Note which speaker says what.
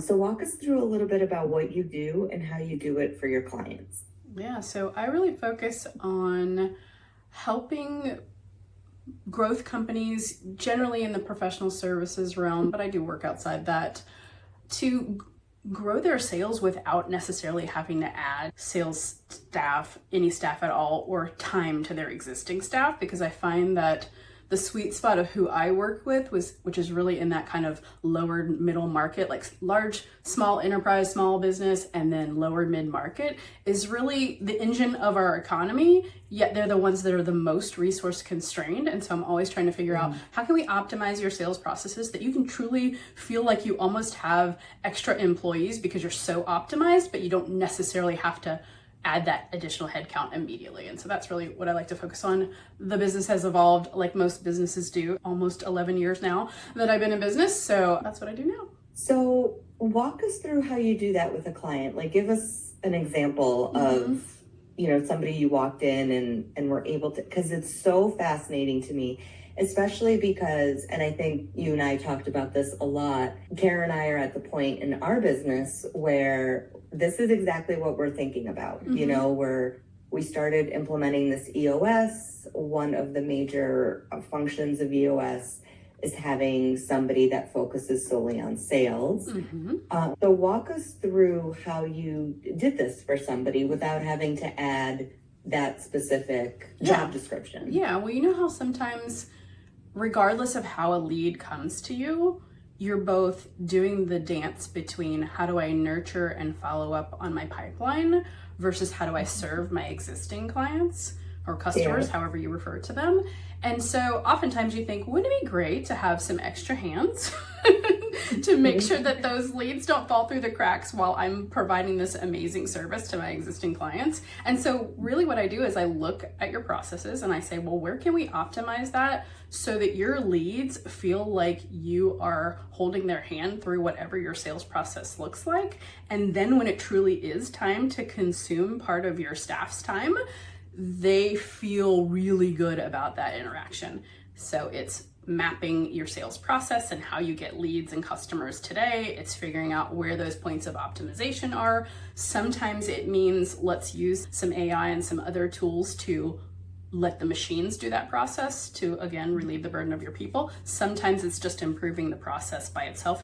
Speaker 1: So walk us through a little bit about what you do and how you do it for your clients.
Speaker 2: Yeah, so I really focus on helping growth companies, generally in the professional services realm, but I do work outside that, to grow their sales without necessarily having to add sales staff, any staff at all, or time to their existing staff, because I find that the sweet spot of who I work with which is really in that kind of lower middle market, like large, small enterprise, small business, and then lower mid market, is really the engine of our economy, yet they're the ones that are the most resource constrained. And so I'm always trying to figure out, how can we optimize your sales processes that you can truly feel like you almost have extra employees because you're so optimized, but you don't necessarily have to add that additional headcount immediately. And so that's really what I like to focus on. The business has evolved like most businesses do, almost 11 years now that I've been in business. So that's what I do now.
Speaker 1: So walk us through how you do that with a client. Like give us an example of, somebody you walked in and were able to, because it's so fascinating to me, especially because, and I think you and I talked about this a lot, Karen and I are at the point in our business where this is exactly what we're thinking about. We started implementing this EOS. One of the major functions of EOS is having somebody that focuses solely on sales. So walk us through how you did this for somebody without having to add that specific job description.
Speaker 2: Yeah, well, you know how sometimes, regardless of how a lead comes to you, you're both doing the dance between how do I nurture and follow up on my pipeline versus how do I serve my existing clients or customers, however you refer to them. And so oftentimes you think, wouldn't it be great to have some extra hands to make sure that those leads don't fall through the cracks while I'm providing this amazing service to my existing clients? And so really what I do is I look at your processes and I say, well, where can we optimize that so that your leads feel like you are holding their hand through whatever your sales process looks like? And then when it truly is time to consume part of your staff's time, they feel really good about that interaction. So it's mapping your sales process and how you get leads and customers today. It's figuring out where those points of optimization are. Sometimes it means let's use some AI and some other tools to let the machines do that process to, again, relieve the burden of your people. Sometimes it's just improving the process by itself.